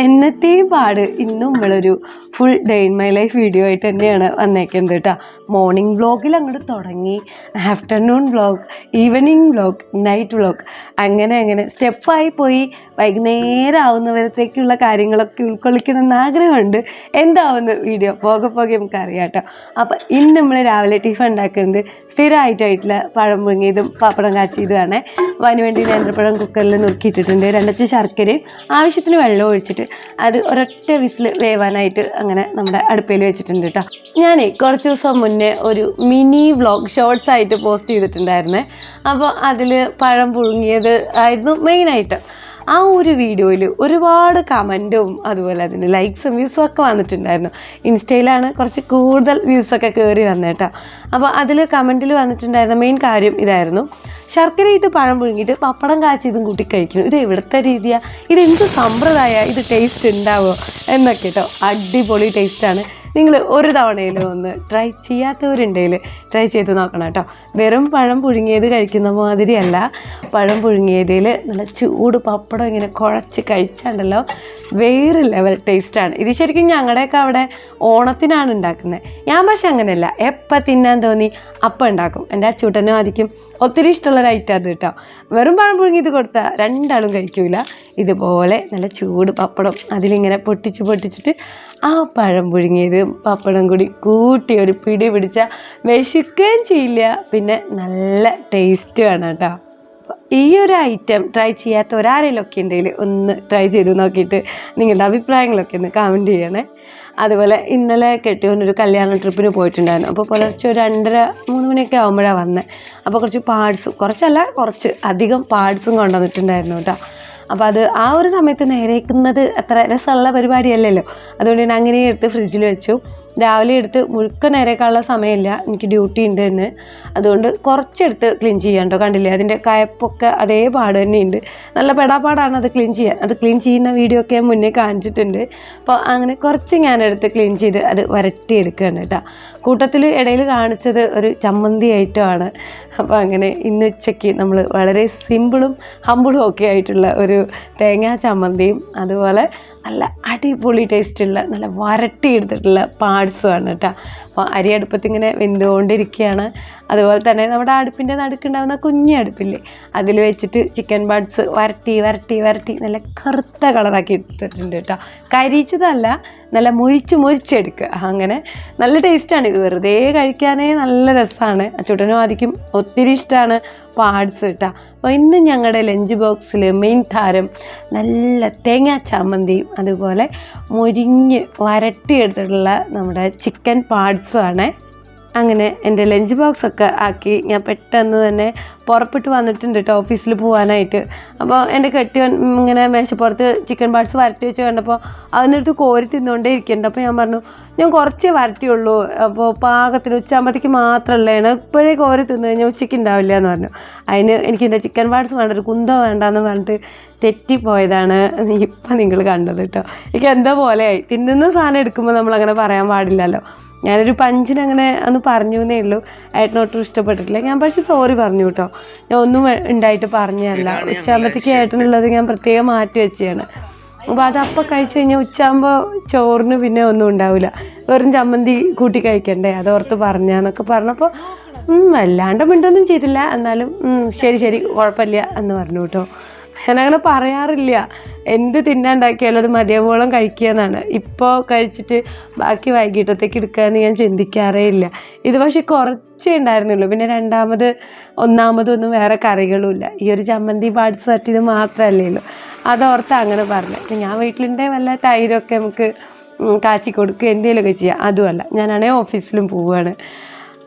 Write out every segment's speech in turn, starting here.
എന്നത്തെയും പാട് ഇന്നും നമ്മളൊരു full day in my life video ആയിട്ട് തന്നെയാണ് വന്നേക്കുന്നത് കേട്ടോ. മോർണിംഗ് വ്ളോഗിൽ അങ്ങോട്ട് തുടങ്ങി, afternoon vlog, evening vlog, night vlog, അങ്ങനെ സ്റ്റെപ്പായി പോയി. വൈകുന്നേരം ആവുന്നവരത്തേക്കുള്ള കാര്യങ്ങളൊക്കെ ഉൾക്കൊള്ളിക്കണമെന്ന് ആഗ്രഹമുണ്ട്. എന്താവുന്ന വീഡിയോ പോകെ നമുക്കറിയാം കേട്ടോ. അപ്പം ഇന്ന് നമ്മൾ രാവിലെ ടിഫൻ ഉണ്ടാക്കുന്നത് സ്ഥിരമായിട്ടായിട്ടുള്ള പഴം പുഴുങ്ങിയതും പപ്പടം കാച്ചിയതുമാണ്. അപ്പോൾ അതിന് വേണ്ടി നേന്ത്രപ്പഴം കുക്കറിൽ നുറുക്കിയിട്ടിട്ടുണ്ട്. 2 ശർക്കരയും ആവശ്യത്തിന് വെള്ളം ഒഴിച്ചിട്ട് അത് ഒരൊറ്റ വിസിൽ വേവാനായിട്ട് അങ്ങനെ നമ്മുടെ അടുപ്പയിൽ വെച്ചിട്ടുണ്ട് കേട്ടോ. ഞാൻ കുറച്ച് ദിവസം മുന്നേ ഒരു മിനി വ്ളോഗ് ഷോർട്സ് ആയിട്ട് പോസ്റ്റ് ചെയ്തിട്ടുണ്ടായിരുന്നേ. അപ്പോൾ അതിൽ പഴം പുഴുങ്ങിയത് ആയിരുന്നു മെയിനായിട്ട്. ആ ഒരു വീഡിയോയിൽ ഒരുപാട് കമൻറ്റും അതുപോലെ അതിന് ലൈക്സും വ്യൂസും ഒക്കെ വന്നിട്ടുണ്ടായിരുന്നു. ഇൻസ്റ്റയിലാണ് കുറച്ച് കൂടുതൽ വ്യൂസൊക്കെ കയറി വന്നേട്ടോ. അപ്പോൾ അതിൽ കമൻറ്റിൽ വന്നിട്ടുണ്ടായിരുന്ന മെയിൻ കാര്യം ഇതായിരുന്നു: ശർക്കരയിട്ട് പഴം പുഴുങ്ങിയിട്ട് പപ്പടം കാച്ചിയതും കൂട്ടി കഴിക്കുന്നു, ഇത് എവിടുത്തെ രീതിയാണ്, ഇതെന്ത് സമ്പ്രദായമാണ്, ഇത് ടേസ്റ്റ് ഉണ്ടാവുമോ എന്നൊക്കെ കേട്ടോ. അടിപൊളി ടേസ്റ്റാണ്. നിങ്ങൾ ഒരു തവണയിലും ഒന്ന് ട്രൈ ചെയ്യാത്തവരുണ്ടെങ്കിൽ ട്രൈ ചെയ്ത് നോക്കണം കേട്ടോ. വെറും പഴം പുഴുങ്ങിയത് കഴിക്കുന്ന മാതിരിയല്ല, പഴം പുഴുങ്ങിയതിൽ നല്ല ചൂട് പപ്പടം ഇങ്ങനെ കുഴച്ച് കഴിച്ചാണ്ടല്ലോ വേറെ ലെവൽ ടേസ്റ്റാണ്. ഇത് ശരിക്കും ഞങ്ങളുടെയൊക്കെ അവിടെ ഓണത്തിനാണ് ഉണ്ടാക്കുന്നത്. ഞാൻ പക്ഷെ അങ്ങനെയല്ല, എപ്പോൾ തിന്നാൻ തോന്നി അപ്പം ഉണ്ടാക്കും. എൻ്റെ അച്ചൂട്ടനും ആദിക്കും ഒത്തിരി ഇഷ്ടമുള്ളൊരു ഐറ്റം അത് കേട്ടോ. വെറും പഴം പുഴുങ്ങിയത് കൊടുത്താൽ രണ്ടാളും കഴിക്കൂല. ഇതുപോലെ നല്ല ചൂട് പപ്പടം അതിലിങ്ങനെ പൊട്ടിച്ചിട്ട് ആ പഴം പുഴുങ്ങിയത് പപ്പടം കൂടി കൂട്ടി ഒരു പിടി പിടിച്ചാൽ വിശക്കുകയും ചെയ്യില്ല, പിന്നെ നല്ല ടേസ്റ്റുമാണ് കേട്ടോ. ഈ ഒരു ഐറ്റം ട്രൈ ചെയ്യാത്ത ഒരാരെങ്കിലുമൊക്കെ ഉണ്ടെങ്കിൽ ഒന്ന് ട്രൈ ചെയ്ത് നോക്കിയിട്ട് നിങ്ങളുടെ അഭിപ്രായങ്ങളൊക്കെ ഒന്ന് കമൻറ്റ് ചെയ്യണേ. അതുപോലെ ഇന്നലെ കെട്ടിയോനൊരു കല്യാണ ട്രിപ്പിന് പോയിട്ടുണ്ടായിരുന്നു. അപ്പോൾ പുലർച്ചെ ഒരു 2:30-3 മണിയൊക്കെ ആകുമ്പോഴാണ് വന്നത്. അപ്പോൾ കുറച്ച് അധികം പാർട്സും കൊണ്ടുവന്നിട്ടുണ്ടായിരുന്നു കേട്ടോ. അപ്പോൾ അത് ആ ഒരു സമയത്ത് നേരേക്കുന്നത് അത്ര രസമുള്ള പരിപാടിയല്ലല്ലോ. അതുകൊണ്ട് ഞാൻ അങ്ങനെ എടുത്ത് ഫ്രിഡ്ജിൽ വെച്ചു. രാവിലെ എടുത്ത് മുഴുക്ക നേരേക്കാനുള്ള സമയമില്ല, എനിക്ക് ഡ്യൂട്ടി ഉണ്ട് എന്ന്. അതുകൊണ്ട് കുറച്ചെടുത്ത് ക്ലീൻ ചെയ്യാൻ കേട്ടോ. കണ്ടില്ലേ, അതിൻ്റെ കയപ്പൊക്കെ അതേ പാട് തന്നെയുണ്ട്. നല്ല പെടാപ്പാടാണ് അത് ക്ലീൻ ചെയ്യാൻ. അത് ക്ലീൻ ചെയ്യുന്ന വീഡിയോ ഒക്കെ ഞാൻ മുന്നേ കാണിച്ചിട്ടുണ്ട്. അപ്പോൾ അങ്ങനെ കുറച്ച് ഞാനെടുത്ത് ക്ലീൻ ചെയ്ത് അത് വരട്ടിയെടുക്കുകയാണ് കേട്ടോ. കൂട്ടത്തിൽ ഇടയിൽ കാണിച്ചത് ഒരു ചമ്മന്തി ഐറ്റമാണ്. അപ്പോൾ അങ്ങനെ ഇന്ന് ഉച്ചയ്ക്ക് നമ്മൾ വളരെ സിമ്പിളും ഹമ്പിളും ഒക്കെ ആയിട്ടുള്ള ഒരു തേങ്ങാ ചമ്മന്തിയും അതുപോലെ നല്ല അടിപൊളി ടേസ്റ്റുള്ള നല്ല വരട്ടിയെടുത്തിട്ടുള്ള പാർട്സുമാണ് കേട്ടോ. അപ്പോൾ അരി അടുപ്പത്തിങ്ങനെ വെന്തുകൊണ്ടിരിക്കുകയാണ്. അതുപോലെ തന്നെ നമ്മുടെ അടുപ്പിൻ്റെ നടുക്കുണ്ടാകുന്ന കുഞ്ഞി അടുപ്പില്ലേ, അതിൽ വെച്ചിട്ട് ചിക്കൻ പാർട്സ് വരട്ടി നല്ല കറുത്ത കളറാക്കി എടുത്തിട്ടുണ്ട് കേട്ടോ. കരിച്ചതല്ല, നല്ല മുരിച്ചെടുക്കുക. അങ്ങനെ നല്ല ടേസ്റ്റാണ്. ഇത് വെറുതെ കഴിക്കാനേ നല്ല രസമാണ്. അച്ചൂട്ടനും ആദിക്കും ഒത്തിരി ഇഷ്ടമാണ് പാർട്സ് കേട്ടോ. അപ്പോൾ ഇന്ന് ഞങ്ങളുടെ ലഞ്ച് ബോക്സിൽ മെയിൻ താരം നല്ല തേങ്ങാ ചമ്മന്തിയും അതുപോലെ മുരിഞ്ഞ് വരട്ടിയെടുത്തിട്ടുള്ള നമ്മുടെ ചിക്കൻ പാർട്സുമാണ്. അങ്ങനെ എൻ്റെ ലഞ്ച് ബോക്സൊക്കെ ആക്കി ഞാൻ പെട്ടെന്ന് തന്നെ പുറപ്പെട്ട് വന്നിട്ടുണ്ട് കേട്ടോ ഓഫീസിൽ പോകാനായിട്ട്. അപ്പോൾ എൻ്റെ കെട്ടിയോൻ ഇങ്ങനെ മേശപ്പുറത്ത് ചിക്കൻ പാർട്സ് വരട്ടി വെച്ച് കണ്ടപ്പോൾ അതിനടുത്ത് കോരി തിന്നുകൊണ്ടേ ഇരിക്കുന്നുണ്ട്. അപ്പോൾ ഞാൻ പറഞ്ഞു, ഞാൻ കുറച്ചേ വരട്ടിയുള്ളൂ, അപ്പോൾ പാകത്തിന് ഉച്ചയാകുമ്പോഴത്തേക്ക് മാത്രമല്ലാണ്, ഇപ്പോഴേ കോരി തിന്നു കഴിഞ്ഞാൽ ഉച്ചയ്ക്ക് ഉണ്ടാവില്ല എന്ന് പറഞ്ഞു. അതിന് എനിക്ക് എൻ്റെ ചിക്കൻ പാർട്സ് വേണ്ട, ഒരു കുന്തം വേണ്ടാന്ന് പറഞ്ഞിട്ട് തെറ്റിപ്പോയതാണ് ഇപ്പം നിങ്ങൾ കണ്ടത് കേട്ടോ. എനിക്ക് എന്താ പോലെയായി. തിന്നുന്ന സാധനം എടുക്കുമ്പോൾ നമ്മളങ്ങനെ പറയാൻ പാടില്ലല്ലോ. ഞാനൊരു പഞ്ചിനങ്ങനെ ഒന്ന് പറഞ്ഞു എന്നേ ഉള്ളൂ. ഏട്ടനൊട്ടും ഇഷ്ടപ്പെട്ടിട്ടില്ല. ഞാൻ പക്ഷേ സോറി പറഞ്ഞു കേട്ടോ. ഞാൻ ഒന്നും ഉണ്ടായിട്ട് പറഞ്ഞതല്ല. ഉച്ചയാകുമ്പോഴത്തേക്ക് ഏട്ടനുള്ളത് ഞാൻ പ്രത്യേകം മാറ്റി വെച്ചാണ്. അപ്പോൾ അതപ്പം കഴിച്ച് കഴിഞ്ഞാൽ ഉച്ചയാകുമ്പോൾ ചോറിന് പിന്നെ ഒന്നും ഉണ്ടാവില്ല, വെറും ചമ്മന്തി കൂട്ടി കഴിക്കണ്ടേ, അതോർത്ത് പറഞ്ഞാന്നൊക്കെ പറഞ്ഞപ്പോൾ വല്ലാണ്ട് മിണ്ടൊന്നും ചെയ്തില്ല. എന്നാലും ശരി കുഴപ്പമില്ല എന്ന് പറഞ്ഞു കേട്ടോ. ഞാനങ്ങനെ പറയാറില്ല, എന്ത് തിന്നാണ്ടാക്കിയാലും അത് മതിയാവോളം കഴിക്കുക എന്നാണ്. ഇപ്പോൾ കഴിച്ചിട്ട് ബാക്കി വൈകിട്ടത്തേക്ക് എടുക്കാമെന്ന് ഞാൻ ചിന്തിക്കാറേ ഇല്ല. ഇത് പക്ഷേ കുറച്ചേ ഉണ്ടായിരുന്നുള്ളൂ. പിന്നെ ഒന്നാമതൊന്നും വേറെ കറികളും ഇല്ല. ഈ ഒരു ചമ്മന്തി പാർട്സ് തട്ടിയത് മാത്രമല്ലേ ഉള്ളൂ. അതോർത്ത് അങ്ങനെ പറഞ്ഞു. ഞാൻ വീട്ടിലുണ്ടേ വല്ല തൈരൊക്കെ നമുക്ക് കാച്ചി കൊടുക്കുക എന്തെങ്കിലുമൊക്കെ ചെയ്യാം. അതുമല്ല, ഞാനാണെങ്കിൽ ഓഫീസിലും പോവുകയാണ്.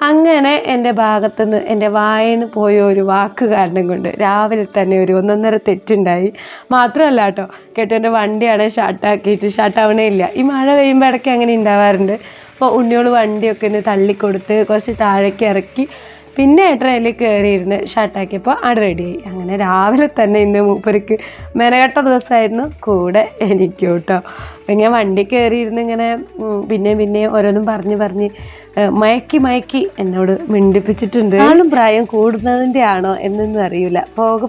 അങ്ങനെ എൻ്റെ ഭാഗത്തുനിന്ന് എൻ്റെ വായന്ന് പോയ ഒരു വാക്ക് കാരണം കൊണ്ട് രാവിലെ തന്നെ ഒരു 1.5 തെറ്റുണ്ടായി. മാത്രമല്ല കേട്ടോ, കേട്ടോൻ്റെ വണ്ടിയാണ് ഷാർട്ടാവണേ ഇല്ല. ഈ മഴ പെയ്യുമ്പോൾ ഇടയ്ക്ക് അങ്ങനെ ഉണ്ടാവാറുണ്ട്. അപ്പോൾ ഉണ്ണിയോട് വണ്ടിയൊക്കെ ഒന്ന് തള്ളിക്കൊടുത്ത് കുറച്ച് താഴേക്ക് ഇറക്കി പിന്നെ ഏട്ടനയിൽ കയറിയിരുന്ന് ഷർട്ടാക്കിയപ്പോൾ അവിടെ റെഡിയായി. അങ്ങനെ രാവിലെ തന്നെ ഇന്ന് മൂപ്പർക്ക് മെനകെട്ട ദിവസമായിരുന്നു, കൂടെ എനിക്ക് കേട്ടോ. ഞാൻ വണ്ടി കയറിയിരുന്ന് ഇങ്ങനെ പിന്നെ ഓരോന്നും പറഞ്ഞ് മയക്കി എന്നോട് മിണ്ടിപ്പിച്ചിട്ടുണ്ട്. ആളും പ്രായം കൂടുന്നതിൻ്റെ ആണോ എന്നൊന്നും അറിയില്ല.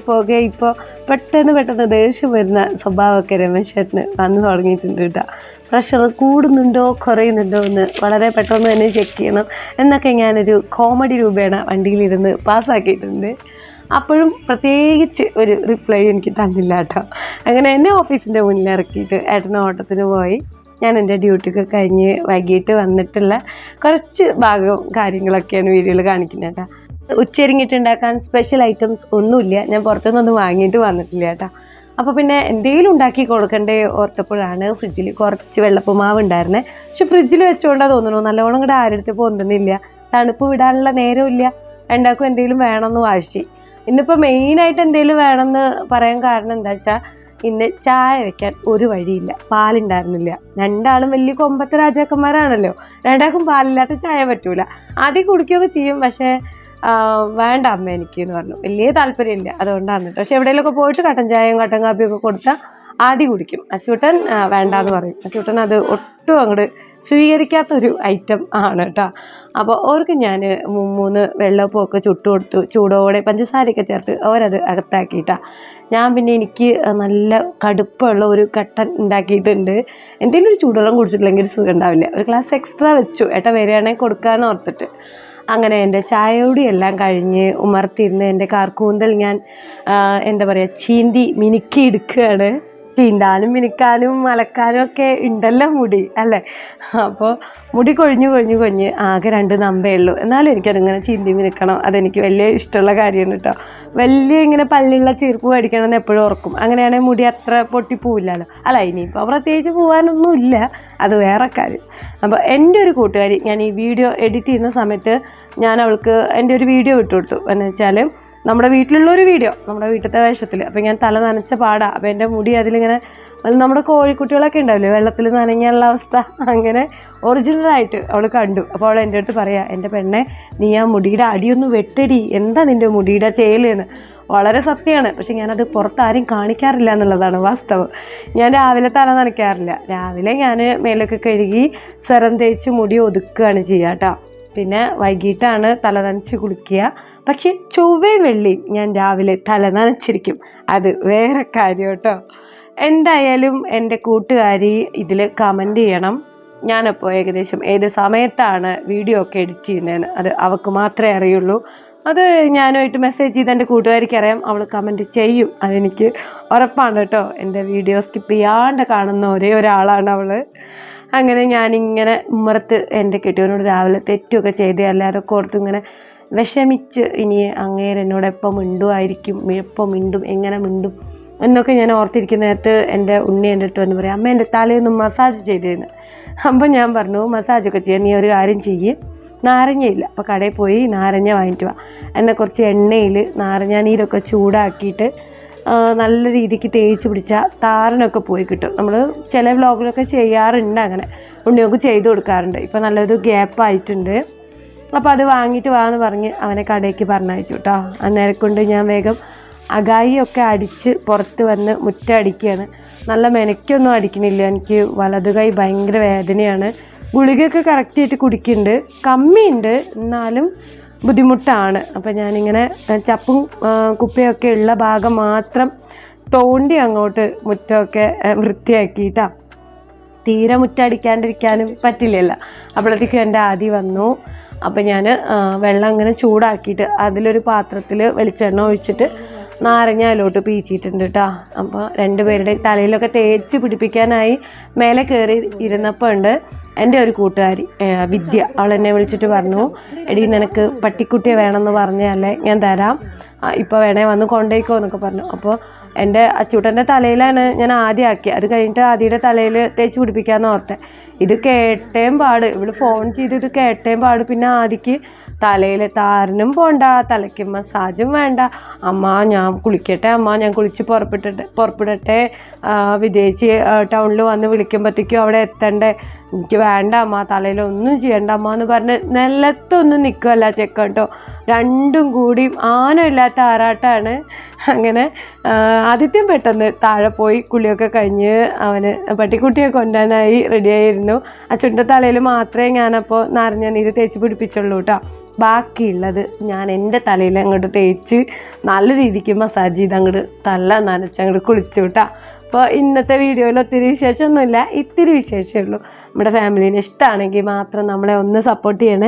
പോകെ ഇപ്പോൾ പെട്ടെന്ന് ദേഷ്യം വരുന്ന സ്വഭാവമൊക്കെ രമേശ് ചേട്ടന് വന്നു തുടങ്ങിയിട്ടുണ്ട് കേട്ടോ. പ്രഷർ കൂടുന്നുണ്ടോ കുറയുന്നുണ്ടോ എന്ന് വളരെ പെട്ടെന്ന് തന്നെ ചെക്ക് ചെയ്യണം എന്നൊക്കെ ഞാനൊരു കോമഡി രൂപേണ വണ്ടിയിലിരുന്ന് പാസ്സാക്കിയിട്ടുണ്ട്. അപ്പോഴും പ്രത്യേകിച്ച് ഒരു റിപ്ലൈ എനിക്ക് തന്നില്ല കേട്ടോ. അങ്ങനെ എന്നെ ഓഫീസിൻ്റെ മുന്നിൽ ഇറക്കിയിട്ട് ഏട്ടന് ഓട്ടത്തിന് പോയി. ഞാൻ എൻ്റെ ഡ്യൂട്ടിയൊക്കെ കഴിഞ്ഞ് വൈകിട്ട് വന്നിട്ടുള്ള കുറച്ച് ഭാഗവും കാര്യങ്ങളൊക്കെയാണ് വീഡിയോയിൽ കാണിക്കുന്നത് കേട്ടോ. ഉച്ചരിഞ്ഞിട്ടുണ്ടാക്കാൻ സ്പെഷ്യൽ ഐറ്റംസ് ഒന്നുമില്ല. ഞാൻ പുറത്തുനിന്നൊന്നും വാങ്ങിയിട്ട് വന്നിട്ടില്ല കേട്ടോ. അപ്പോൾ പിന്നെ എന്തെങ്കിലും ഉണ്ടാക്കി കൊടുക്കണ്ടേ ഓർത്തപ്പോഴാണ് ഫ്രിഡ്ജിൽ കുറച്ച് വെള്ളപ്പുമാവ് ഉണ്ടായിരുന്നത്. പക്ഷെ ഫ്രിഡ്ജിൽ വെച്ചുകൊണ്ടാണ് തോന്നുന്നു നല്ലോണം കൂടെ ആരെടുത്ത് പോകുന്നില്ല. തണുപ്പ് വിടാനുള്ള നേരമില്ല. രണ്ടാൾക്കും എന്തെങ്കിലും വേണമെന്ന് വാശി. ഇന്നിപ്പോൾ മെയിനായിട്ട് എന്തെങ്കിലും വേണമെന്ന് പറയാൻ കാരണം എന്താ വെച്ചാൽ ഇന്ന് ചായ വെക്കാൻ ഒരു വഴിയില്ല, പാലുണ്ടായിരുന്നില്ല. രണ്ടാളും വലിയ കൊമ്പത്തെ രാജാക്കന്മാരാണല്ലോ. രണ്ടാൾക്കും പാലില്ലാത്ത ചായ പറ്റൂല. ആദ്യം കുടിക്കുകയൊക്കെ ചെയ്യും, പക്ഷേ വേണ്ട അമ്മ എനിക്ക് എന്ന് പറഞ്ഞു. വലിയ താല്പര്യമില്ല, അതുകൊണ്ടാണ് കേട്ടോ. പക്ഷെ എവിടെയെങ്കിലുമൊക്കെ പോയിട്ട് കട്ടൻ ചായയും കട്ടൻ കാപ്പിയൊക്കെ കൊടുത്താൽ ആദ്യം കുടിക്കും. അച്ചൂട്ടൻ വേണ്ടാന്ന് പറയും. അച്ചൂട്ടൻ അത് ഒട്ടും അങ്ങോട്ട് സ്വീകരിക്കാത്തൊരു ഐറ്റം ആണ് കേട്ടോ. അപ്പോൾ അവർക്ക് ഞാൻ 3 വെള്ളപ്പൊക്കെ ചുട്ടു കൊടുത്തു. ചൂടോടെ പഞ്ചസാരയൊക്കെ ചേർത്ത് അവരത് അകത്താക്കിയിട്ടാണ്. ഞാൻ പിന്നെ എനിക്ക് നല്ല കടുപ്പമുള്ള ഒരു കട്ടൻ ഉണ്ടാക്കിയിട്ടുണ്ട്. എന്തെങ്കിലും ഒരു ചൂടുവെള്ളം കുടിച്ചിട്ടില്ലെങ്കിൽ സുഖം ഉണ്ടാവില്ല. ഒരു ഗ്ലാസ് എക്സ്ട്രാ വെച്ചു, ഏട്ടാ വരികയാണെങ്കിൽ കൊടുക്കാമെന്ന് ഓർത്തിട്ട്. അങ്ങനെ എൻ്റെ ചായയോടി എല്ലാം കഴിഞ്ഞ് ഉമർത്തിരുന്ന് എൻ്റെ കാർക്കൂന്തൽ ഞാൻ എന്താ പറയുക ചീന്തി മിനുക്കി എടുക്കുകയാണ്. ചീന്താനും മിനുക്കാനും അലക്കാനും ഒക്കെ ഉണ്ടല്ലോ മുടി അല്ലേ. അപ്പോൾ മുടി കൊഴിഞ്ഞ് ആകെ 2 നമ്പേ ഉള്ളൂ. എന്നാലും എനിക്കതിങ്ങനെ ചീന്തി മിനുക്കണം. അതെനിക്ക് വലിയ ഇഷ്ടമുള്ള കാര്യമാണ് കേട്ടോ. വലിയ ഇങ്ങനെ പല്ലുള്ള ചീർപ്പ് മേടിക്കണമെന്ന് എപ്പോഴും ഓർക്കും. അങ്ങനെയാണെങ്കിൽ മുടി അത്ര പൊട്ടിപ്പോവില്ലല്ലോ. അല്ല ഇനിയിപ്പോൾ പ്രത്യേകിച്ച് പോകാനൊന്നും ഇല്ല, അത് വേറെ കാര്യം. അപ്പോൾ എൻ്റെ ഒരു കൂട്ടുകാരി, ഞാൻ ഈ വീഡിയോ എഡിറ്റ് ചെയ്യുന്ന സമയത്ത് ഞാൻ അവൾക്ക് എൻ്റെ ഒരു വീഡിയോ ഇട്ട് കൊടുത്തു. എന്ന് വെച്ചാൽ നമ്മുടെ വീട്ടിലുള്ളൊരു വീഡിയോ, നമ്മുടെ വീട്ടിലത്തെ വേഷത്തിൽ. അപ്പോൾ ഞാൻ തല നനച്ച പാടാണ്. അപ്പോൾ എൻ്റെ മുടി അതിലിങ്ങനെ നമ്മുടെ കോഴിക്കുട്ടികളൊക്കെ ഉണ്ടാവില്ലേ വെള്ളത്തിൽ നനഞ്ഞുള്ള അവസ്ഥ, അങ്ങനെ ഒറിജിനലായിട്ട് അവൾ കണ്ടു. അപ്പോൾ അവൾ എൻ്റെ അടുത്ത് പറയാം, എൻ്റെ പെണ്ണെ നീ ആ മുടിയുടെ അടിയൊന്ന് വെട്ടടി, എന്താ നിൻ്റെ മുടിയുടെ ചേലെന്ന്. വളരെ സത്യമാണ്. പക്ഷെ ഞാനത് പുറത്താരും കാണിക്കാറില്ല എന്നുള്ളതാണ് വാസ്തവം. ഞാൻ രാവിലെ തല നനയ്ക്കാറില്ല. രാവിലെ ഞാൻ മേലൊക്കെ കഴുകി സെറം തേച്ച് മുടി ഒതുക്കുകയാണ് ചെയ്യുക കേട്ടോ. പിന്നെ വൈകിട്ടാണ് തല നനച്ച് കുളിക്കുക. പക്ഷെ ചൊവ്വയും വെള്ളിയും ഞാൻ രാവിലെ തല നനച്ചിരിക്കും, അത് വേറെ കാര്യം കേട്ടോ. എന്തായാലും എൻ്റെ കൂട്ടുകാരി ഇതിൽ കമൻറ്റ് ചെയ്യണം, ഞാനപ്പോൾ ഏകദേശം ഏത് സമയത്താണ് വീഡിയോ ഒക്കെ എഡിറ്റ് ചെയ്യുന്നതെന്ന്. അത് അവൾക്ക് മാത്രമേ അറിയുള്ളൂ. അത് ഞാനുമായിട്ട് മെസ്സേജ് ചെയ്ത് എൻ്റെ കൂട്ടുകാരിക്ക് അറിയാം, അവൾ കമൻറ്റ് ചെയ്യും, അതെനിക്ക് ഉറപ്പാണ് കേട്ടോ. എൻ്റെ വീഡിയോ സ്കിപ്പ് ചെയ്യാണ്ട് കാണുന്ന ഒരേ ഒരാളാണ് അവൾ. അങ്ങനെ ഞാനിങ്ങനെ ഉമ്മറത്ത് എൻ്റെ കെട്ടിയവനോട് രാവിലെ തെറ്റുമൊക്കെ ചെയ്തേ അതൊക്കെ ഓർത്ത് ഇങ്ങനെ വിഷമിച്ച്, ഇനി അങ്ങേര് എന്നോട് എപ്പോൾ മിണ്ടുമായിരിക്കും, എപ്പോൾ മിണ്ടും, എങ്ങനെ മിണ്ടും എന്നൊക്കെ ഞാൻ ഓർത്തിരിക്കുന്ന നേരത്ത് എൻ്റെ ഉണ്ണി എൻ്റെ അടുത്ത് വന്ന് പറയാം, അമ്മ എൻ്റെ തലയൊന്നും മസാജ് ചെയ്തേന്ന്. അപ്പോൾ ഞാൻ പറഞ്ഞു, മസാജൊക്കെ ചെയ്യാൻ നീ ഒരു കാര്യം ചെയ്യ്, നാരങ്ങയില്ല, അപ്പോൾ കടയിൽ പോയി നാരങ്ങ വാങ്ങിയിട്ട് വാ. എന്നാൽ കുറച്ച് എണ്ണയിൽ നാരങ്ങ നീരൊക്കെ ചൂടാക്കിയിട്ട് നല്ല രീതിക്ക് തേച്ച് പിടിച്ചാൽ താരനൊക്കെ പോയി കിട്ടും. നമ്മൾ ചില വ്ലോഗിലൊക്കെ ചെയ്യാറുണ്ട്, അങ്ങനെ ഉണ്ണിയൊക്കെ ചെയ്ത് കൊടുക്കാറുണ്ട്. ഇപ്പോൾ നല്ലൊരു ഗ്യാപ്പായിട്ടുണ്ട്. അപ്പോൾ അത് വാങ്ങിയിട്ട് വാന്ന് പറഞ്ഞ് അവനെ കടയ്ക്ക് പറഞ്ഞയച്ചു കേട്ടോ. അന്നേരം കൊണ്ട് ഞാൻ വേഗം അകായിയൊക്കെ അടിച്ച് പുറത്ത് വന്ന് മുറ്റം അടിക്കുകയാണ്. നല്ല മെനക്കൊന്നും അടിക്കണില്ല, എനിക്ക് വലത് കൈ ഭയങ്കര വേദനയാണ്. ഗുളികയൊക്കെ കറക്റ്റായിട്ട് കുടിക്കുന്നുണ്ട്, കമ്മിയുണ്ട്, എന്നാലും ബുദ്ധിമുട്ടാണ്. അപ്പോൾ ഞാനിങ്ങനെ ചപ്പും കുപ്പയൊക്കെ ഉള്ള ഭാഗം മാത്രം തോണ്ടി അങ്ങോട്ട് മുറ്റമൊക്കെ വൃത്തിയാക്കിയിട്ടാണ്. തീരെ മുറ്റടിക്കാണ്ടിരിക്കാനും പറ്റില്ലല്ലോ. അപ്പോഴത്തേക്കും എൻ്റെ ആദി വന്നു. അപ്പോൾ ഞാൻ വെള്ളം ഇങ്ങനെ ചൂടാക്കിയിട്ട് അതിലൊരു പാത്രത്തിൽ വെളിച്ചെണ്ണ ഒഴിച്ചിട്ട് നാരങ്ങ അതിലോട്ട് പീച്ചിട്ടുണ്ട് കേട്ടോ. അപ്പോൾ 2 പേരുടെ തലയിലൊക്കെ തേച്ച് പിടിപ്പിക്കാനായി മേലെ കയറി ഇരുന്നപ്പോൾ ഉണ്ട് എൻ്റെ ഒരു കൂട്ടുകാരി വിദ്യ, അവൾ എന്നെ വിളിച്ചിട്ട് പറഞ്ഞു, എടി നിനക്ക് പട്ടിക്കുട്ടിയെ വേണമെന്ന് പറഞ്ഞാലേ ഞാൻ തരാം, ഇപ്പോൾ വേണേ വന്ന് കൊണ്ടേക്കോ എന്നൊക്കെ പറഞ്ഞു. അപ്പോൾ എൻ്റെ അച്ചൂട്ടൻ്റെ തലയിലാണ് ഞാൻ ആദ്യം ആക്കിയത്. അത് കഴിഞ്ഞിട്ട് ആദ്യയുടെ തലയിൽ തേച്ച് പിടിപ്പിക്കാമെന്ന് ഓർത്തെ. ഇത് കേട്ടേം പാട്, ഇവള് ഫോൺ ചെയ്ത് ഇത് കേട്ടേം പാട്. പിന്നെ ആദ്യക്ക് തലയിൽ താരനും പോണ്ട, തലയ്ക്ക് മസാജും വേണ്ട. അമ്മ ഞാൻ കുളിക്കട്ടെ, അമ്മ ഞാൻ കുളിച്ച് പുറപ്പെടട്ടെ, വിദേശി ടൗണിൽ വന്ന് വിളിക്കുമ്പോഴത്തേക്കും അവിടെ എത്തണ്ടേ, എനിക്ക് വേണ്ട അമ്മ, തലയിലൊന്നും ചെയ്യണ്ട അമ്മ എന്ന് പറഞ്ഞ് നിലത്തൊന്നും നിൽക്കുകയല്ല ചെക്കൻ കേട്ടോ. രണ്ടും കൂടി ആനമില്ലാത്ത ആറാട്ടാണ്. അങ്ങനെ ആദിത്യം പെട്ടെന്ന് താഴെ പോയി കുളിയൊക്കെ കഴിഞ്ഞ് അവന് പട്ടിക്കുട്ടിയെ കൊണ്ടുവരാനായി റെഡിയായിരുന്നു. ആ ചുണ്ടത്തലയിൽ മാത്രമേ ഞാനപ്പോൾ നാരങ്ങ നീര് തേച്ച് പിടിപ്പിച്ചുള്ളൂ കേട്ടോ. ബാക്കിയുള്ളത് ഞാൻ എൻ്റെ തലയിൽ അങ്ങോട്ട് തേച്ച് നല്ല രീതിക്ക് മസാജ് ചെയ്ത് അങ്ങോട്ട് തല നനച്ച് അങ്ങോട്ട് കുളിച്ചു കേട്ടോ. അപ്പോൾ ഇന്നത്തെ വീഡിയോയിൽ ഒത്തിരി വിശേഷമൊന്നുമില്ല, ഇത്തിരി വിശേഷമേ ഉള്ളൂ. നമ്മുടെ ഫാമിലീനെ ഇഷ്ടമാണെങ്കിൽ മാത്രം നമ്മളെ ഒന്ന് സപ്പോർട്ട് ചെയ്യണേ.